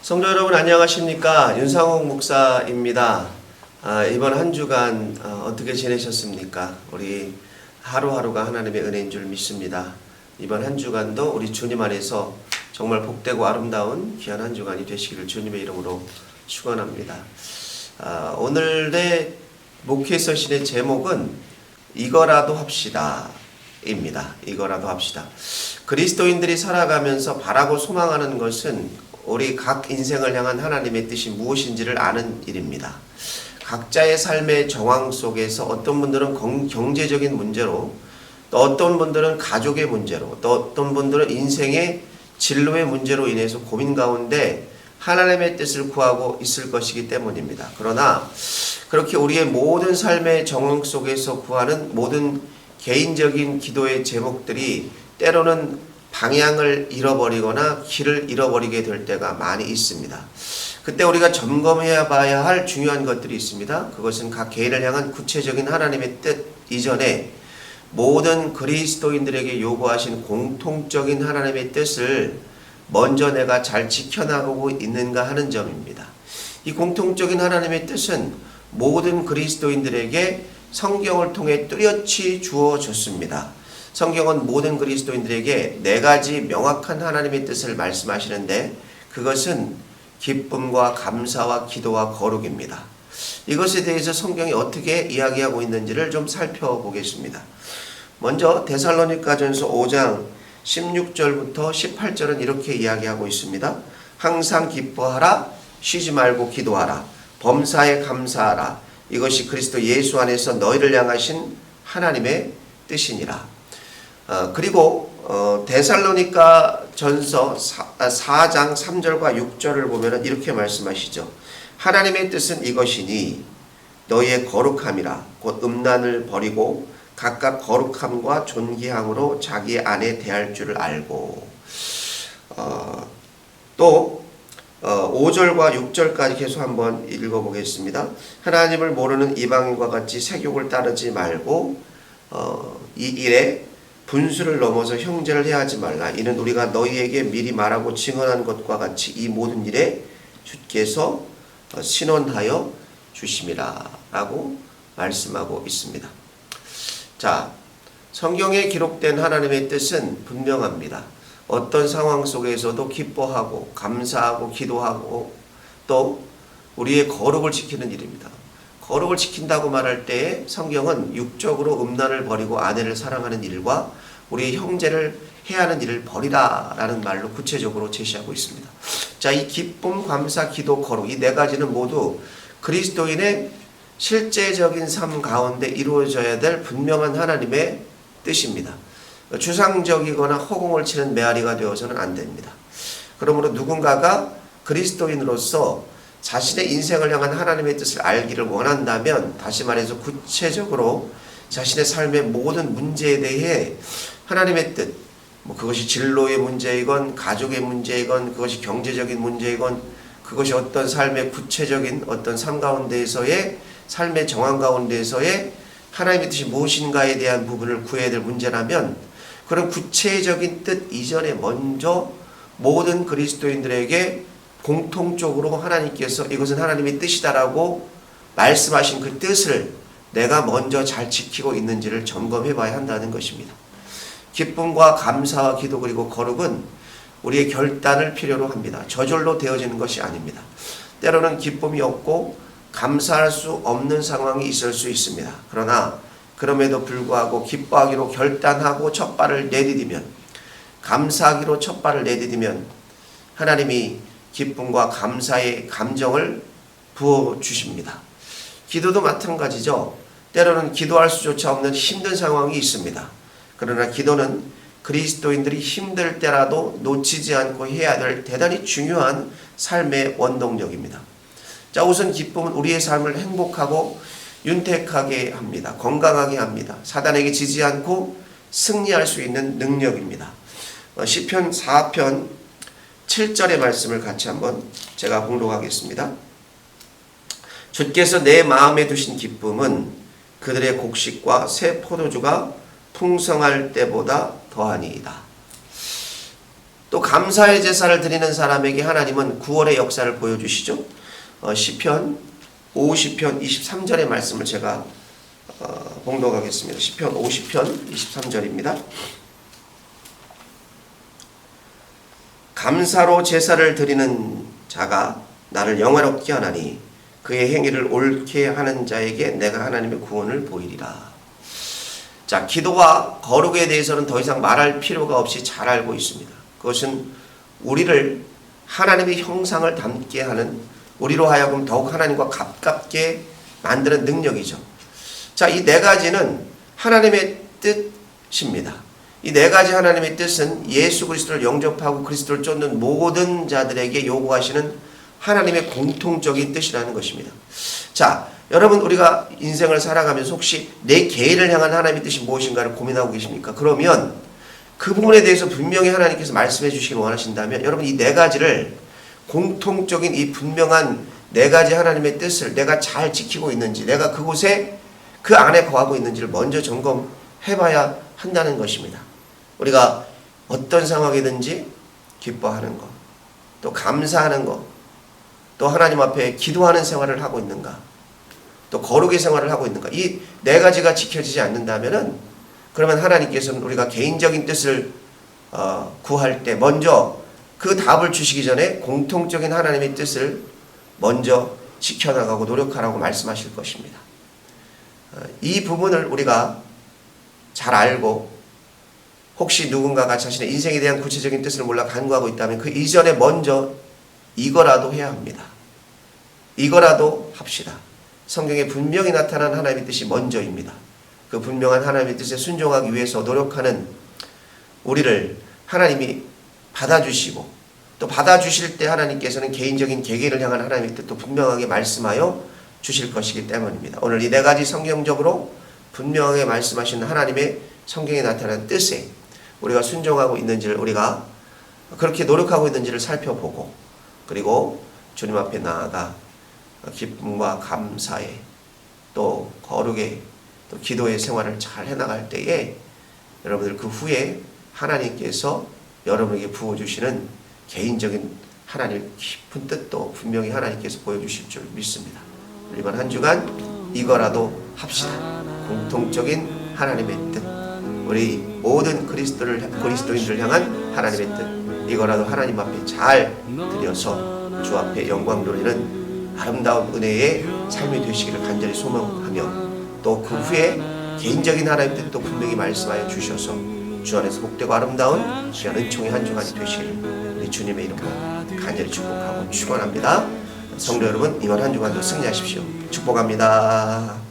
성도 여러분 안녕하십니까? 윤상옥 목사입니다. 이번 한 주간 어떻게 지내셨습니까? 우리 하루하루가 하나님의 은혜인 줄 믿습니다. 이번 한 주간도 우리 주님 안에서 정말 복되고 아름다운 귀한 한 주간이 되시기를 주님의 이름으로 축원합니다. 오늘의 목회 서신의 제목은 이거라도 합시다 입니다. 이거라도 합시다. 그리스도인들이 살아가면서 바라고 소망하는 것은 우리 각 인생을 향한 하나님의 뜻이 무엇인지를 아는 일입니다. 각자의 삶의 정황 속에서 어떤 분들은 경제적인 문제로, 또 어떤 분들은 가족의 문제로, 또 어떤 분들은 인생의 진로의 문제로 인해서 고민 가운데 하나님의 뜻을 구하고 있을 것이기 때문입니다. 그러나 그렇게 우리의 모든 삶의 정황 속에서 구하는 모든 개인적인 기도의 제목들이 때로는 방향을 잃어버리거나 길을 잃어버리게 될 때가 많이 있습니다. 그때 우리가 점검해야 봐야 할 중요한 것들이 있습니다. 그것은 각 개인을 향한 구체적인 하나님의 뜻 이전에 모든 그리스도인들에게 요구하신 공통적인 하나님의 뜻을 먼저 내가 잘 지켜나가고 있는가 하는 점입니다. 이 공통적인 하나님의 뜻은 모든 그리스도인들에게 성경을 통해 뚜렷이 주어졌습니다. 성경은 모든 그리스도인들에게 네 가지 명확한 하나님의 뜻을 말씀하시는데 그것은 기쁨과 감사와 기도와 거룩입니다. 이것에 대해서 성경이 어떻게 이야기하고 있는지를 좀 살펴보겠습니다. 먼저 데살로니가전서 5장 16절부터 18절은 이렇게 이야기하고 있습니다. 항상 기뻐하라, 쉬지 말고 기도하라, 범사에 감사하라. 이것이 그리스도 예수 안에서 너희를 향하신 하나님의 뜻이니라. 그리고 데살로니가 전서 4장 3절과 6절을 보면 이렇게 말씀하시죠. 하나님의 뜻은 이것이니 너희의 거룩함이라. 곧 음란을 버리고 각각 거룩함과 존귀함으로 자기 안에 대할 줄을 알고. 또 5절과 6절까지 계속 한번 읽어보겠습니다. 하나님을 모르는 이방인과 같이 세욕을 따르지 말고 이 일에 분수를 넘어서 형제를 해하지 말라. 이는 우리가 너희에게 미리 말하고 증언한 것과 같이 이 모든 일에 주께서 신원하여 주심이라 라고 말씀하고 있습니다. 자, 성경에 기록된 하나님의 뜻은 분명합니다. 어떤 상황 속에서도 기뻐하고 감사하고 기도하고 또 우리의 거룩을 지키는 일입니다. 거룩을 지킨다고 말할 때 성경은 육적으로 음란을 버리고 아내를 사랑하는 일과 우리의 형제를 해하는 일을 버리라 라는 말로 구체적으로 제시하고 있습니다. 자, 이 기쁨, 감사, 기도, 거룩 이 네 가지는 모두 그리스도인의 실제적인 삶 가운데 이루어져야 될 분명한 하나님의 뜻입니다. 추상적이거나 허공을 치는 메아리가 되어서는 안 됩니다. 그러므로 누군가가 그리스도인으로서 자신의 인생을 향한 하나님의 뜻을 알기를 원한다면 다시 말해서 구체적으로 자신의 삶의 모든 문제에 대해 하나님의 뜻, 그것이 진로의 문제이건 가족의 문제이건 그것이 경제적인 문제이건 그것이 어떤 삶의 구체적인 어떤 삶 가운데에서의 삶의 정황 가운데에서의 하나님의 뜻이 무엇인가에 대한 부분을 구해야 될 문제라면 그런 구체적인 뜻 이전에 먼저 모든 그리스도인들에게 공통적으로 하나님께서 이것은 하나님의 뜻이다라고 말씀하신 그 뜻을 내가 먼저 잘 지키고 있는지를 점검해 봐야 한다는 것입니다. 기쁨과 감사와 기도 그리고 거룩은 우리의 결단을 필요로 합니다. 저절로 되어지는 것이 아닙니다. 때로는 기쁨이 없고 감사할 수 없는 상황이 있을 수 있습니다. 그러나 그럼에도 불구하고 기뻐하기로 결단하고 첫 발을 내디디면 감사하기로 첫 발을 내디디면 하나님이 기쁨과 감사의 감정을 부어주십니다. 기도도 마찬가지죠. 때로는 기도할 수조차 없는 힘든 상황이 있습니다. 그러나 기도는 그리스도인들이 힘들 때라도 놓치지 않고 해야 될 대단히 중요한 삶의 원동력입니다. 자, 우선 기쁨은 우리의 삶을 행복하고 윤택하게 합니다. 건강하게 합니다. 사단에게 지지 않고 승리할 수 있는 능력입니다. 시편 4편 7절의 말씀을 같이 한번 제가 봉독하겠습니다. 주께서 내 마음에 두신 기쁨은 그들의 곡식과 새 포도주가 풍성할 때보다 더하니이다. 또 감사의 제사를 드리는 사람에게 하나님은 구원의 역사를 보여주시죠. 시편 50편 23절의 말씀을 제가 봉독하겠습니다. 시편 50편 23절입니다. 감사로 제사를 드리는 자가 나를 영화롭게 하나니 그의 행위를 옳게 하는 자에게 내가 하나님의 구원을 보이리라. 자, 기도와 거룩에 대해서는 더 이상 말할 필요가 없이 잘 알고 있습니다. 그것은 우리를 하나님의 형상을 닮게 하는, 우리로 하여금 더욱 하나님과 가깝게 만드는 능력이죠. 자, 이 네 가지는 하나님의 뜻입니다. 이 네 가지 하나님의 뜻은 예수 그리스도를 영접하고 그리스도를 쫓는 모든 자들에게 요구하시는 하나님의 공통적인 뜻이라는 것입니다. 자, 여러분, 우리가 인생을 살아가면서 혹시 내 개인을 향한 하나님의 뜻이 무엇인가를 고민하고 계십니까? 그러면 그 부분에 대해서 분명히 하나님께서 말씀해 주시길 원하신다면 여러분, 이 네 가지를, 공통적인 이 분명한 네 가지 하나님의 뜻을 내가 잘 지키고 있는지, 내가 그곳에 그 안에 거하고 있는지를 먼저 점검해 봐야 한다는 것입니다. 우리가 어떤 상황이든지 기뻐하는 것, 또 감사하는 것, 또 하나님 앞에 기도하는 생활을 하고 있는가, 또 거룩의 생활을 하고 있는가, 이 네 가지가 지켜지지 않는다면은 그러면 하나님께서는 우리가 개인적인 뜻을 구할 때 먼저 그 답을 주시기 전에 공통적인 하나님의 뜻을 먼저 지켜나가고 노력하라고 말씀하실 것입니다. 이 부분을 우리가 잘 알고, 혹시 누군가가 자신의 인생에 대한 구체적인 뜻을 몰라 간구하고 있다면 그 이전에 먼저 이거라도 해야 합니다. 이거라도 합시다. 성경에 분명히 나타난 하나님의 뜻이 먼저입니다. 그 분명한 하나님의 뜻에 순종하기 위해서 노력하는 우리를 하나님이 받아주시고, 또 받아주실 때 하나님께서는 개인적인 개개인을 향한 하나님의 뜻도 분명하게 말씀하여 주실 것이기 때문입니다. 오늘 이 네 가지 성경적으로 분명하게 말씀하신 하나님의 성경에 나타난 뜻에 우리가 순종하고 있는지를, 우리가 그렇게 노력하고 있는지를 살펴보고, 그리고 주님 앞에 나아가 기쁨과 감사에, 또 거룩에, 또 기도의 생활을 잘 해나갈 때에 여러분들 그 후에 하나님께서 여러분에게 부어주시는 개인적인 하나님의 깊은 뜻도 분명히 하나님께서 보여주실 줄 믿습니다. 이번 한 주간 이거라도 합시다. 공통적인 하나님의 뜻, 우리 모든 그리스도인들을 향한 하나님의 뜻, 이거라도 하나님 앞에 잘 드려서 주 앞에 영광 돌리는 아름다운 은혜의 삶이 되시기를 간절히 소망하며, 또 그 후에 개인적인 하나님의 뜻도 분명히 말씀하여 주셔서 주 안에서 복되고 아름다운 귀한 은총의 한 주간이 되시기를 우리 주님의 이름으로 간절히 축복하고 축원합니다. 성도 여러분, 이번 한 주간도 승리하십시오. 축복합니다.